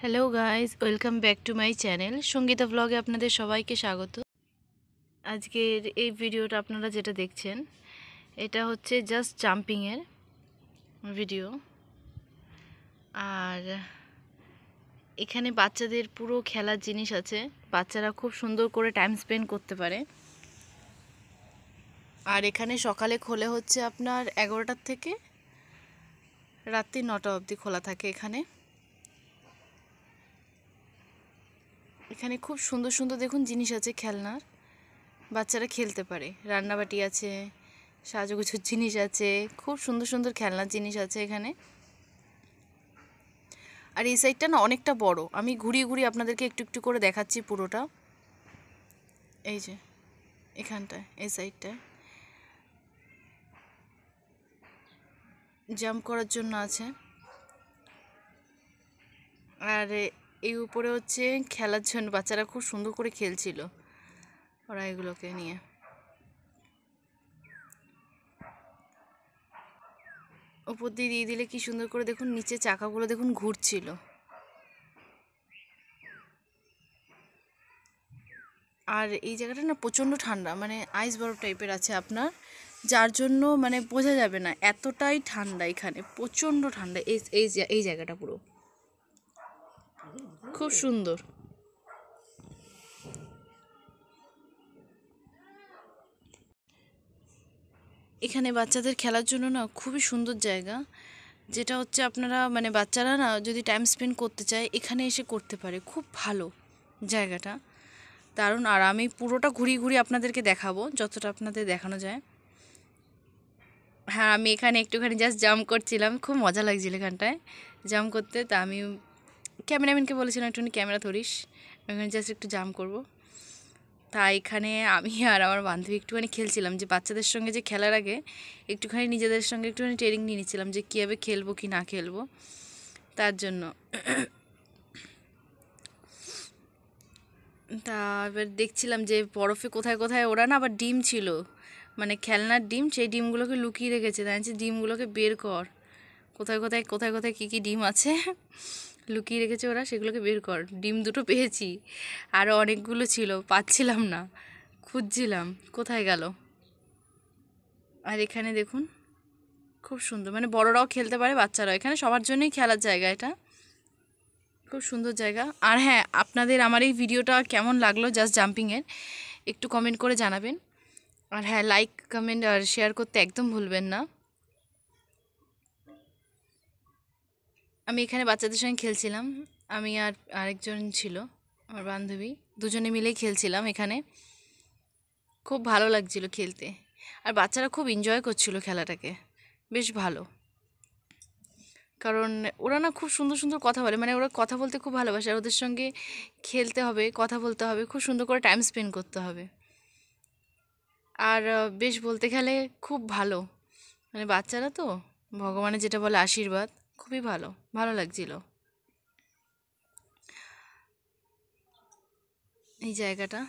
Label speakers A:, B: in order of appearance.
A: Hello guys, welcome back to my channel Sangeeta ব্লগে আপনাদের সবাইকে স্বাগত। আজকের এই ভিডিওটা আপনারা যেটা দেখছেন এটা হচ্ছে জাস্ট জাম্পিংয়ের ভিডিও। আর এখানে বাচ্চাদের পুরো খেলার জিনিস আছে, বাচ্চারা খুব সুন্দর করে টাইম স্পেন্ড করতে পারে। আর এখানে সকালে খোলে হচ্ছে আপনার 11টার থেকে রাত্রি 9টা অবধি খোলা থাকে। এখানে খুব সুন্দর সুন্দর দেখুন জিনিস আছে, খেলনার, বাচ্চারা খেলতে পারে। রান্নাবাটি আছে, সাজুগুজুর জিনিস আছে, খুব সুন্দর সুন্দর খেলনার জিনিস আছে এখানে। আর এই সাইডটা না অনেকটা বড়, আমি ঘুরিয়ে ঘুরিয়ে আপনাদেরকে একটু একটু করে দেখাচ্ছি পুরোটা। এই যে এখানটায়, এই সাইডটায় জাম্প করার জন্য আছে। আর এই উপরে হচ্ছে খেলার জন্য, বাচ্চারা খুব সুন্দর করে খেলছিল ওরা এগুলোকে নিয়ে। উপর দিয়ে দিয়ে দিলে কি সুন্দর করে দেখুন, নিচে চাকাগুলো দেখুন ঘুরছিল। আর এই জায়গাটা না প্রচণ্ড ঠান্ডা, মানে আইস বরফ টাইপের আছে আপনার, যার জন্য মানে বোঝা যাবে না এতটাই ঠান্ডা। এখানে প্রচণ্ড ঠান্ডা। এই জায়গাটা পুরো খুব সুন্দর। এখানে বাচ্চাদের খেলার জন্য না খুবই সুন্দর জায়গা, যেটা হচ্ছে আপনারা মানে বাচ্চারা না যদি টাইম স্পেন্ড করতে চায় এখানে এসে করতে পারে। খুব ভালো জায়গাটা, দারুণ। আর আমি পুরোটা ঘুরিয়ে ঘুরিয়ে আপনাদেরকে দেখাবো যতটা আপনাদের দেখানো যায়। হ্যাঁ, আমি এখানে একটুখানি জাস্ট জাম্প করছিলাম, খুব মজা লাগছিল এখানটায় জাম্প করতে। তা আমি ক্যামেরাম্যানকে বলেছিলাম একটুখানি ক্যামেরা ধরিস, ওখানে জাস্ট একটু জাম্প করব। তা এখানে আমি আর আমার বান্ধবী একটুখানি খেলছিলাম, যে বাচ্চাদের সঙ্গে যে খেলার আগে একটুখানি নিজেদের সঙ্গে একটুখানি ট্রেনিং নিয়ে নিচ্ছিলাম যে কীভাবে খেলবো কি না খেলবো, তার জন্য। তা এবার দেখছিলাম যে বরফে কোথায় কোথায় ওরা না আবার ডিম ছিল, মানে খেলনার ডিম, সেই ডিমগুলোকে লুকিয়ে রেখেছে। তাই যে ডিমগুলোকে বের কর, কোথায় কোথায় কোথায় কোথায় কী কী ডিম আছে লুকিয়ে রেখেছে ওরা, সেগুলোকে বের কর। ডিম দুটো পেয়েছি, আরও অনেকগুলো ছিল, পাচ্ছিলাম না, খুঁজছিলাম কোথায় গেল। আর এখানে দেখুন খুব সুন্দর, মানে বড়রাও খেলতে পারে, বাচ্চারাও, এখানে সবার জন্যই খেলার জায়গা, এটা খুব সুন্দর জায়গা। আর হ্যাঁ, আপনাদের আমার এই ভিডিওটা কেমন লাগলো জাস্ট জাম্পিংয়ের একটু কমেন্ট করে জানাবেন। আর হ্যাঁ, লাইক কমেন্ট আর শেয়ার করতে একদম ভুলবেন না। আমি এখানে বাচ্চাদের সঙ্গে খেলছিলাম, আমি আর আরেকজন ছিল আমার বান্ধবী, দুজনে মিলেই খেলছিলাম এখানে। খুব ভালো লাগছিল খেলতে, আর বাচ্চারা খুব এনজয় করছিল খেলাটাকে, বেশ ভালো। কারণ ওরা না খুব সুন্দর সুন্দর কথা বলে, মানে ওরা কথা বলতে খুব ভালোবাসে, আর ওদের সঙ্গে খেলতে হবে, কথা বলতে হবে, খুব সুন্দর করে টাইম স্পেন্ড করতে হবে। আর বেশ বলতে গেলে খুব ভালো, মানে বাচ্চারা তো ভগবানের যেটা বলে আশীর্বাদ, খুবই ভালো, ভালো লাগছিল এই জায়গাটা।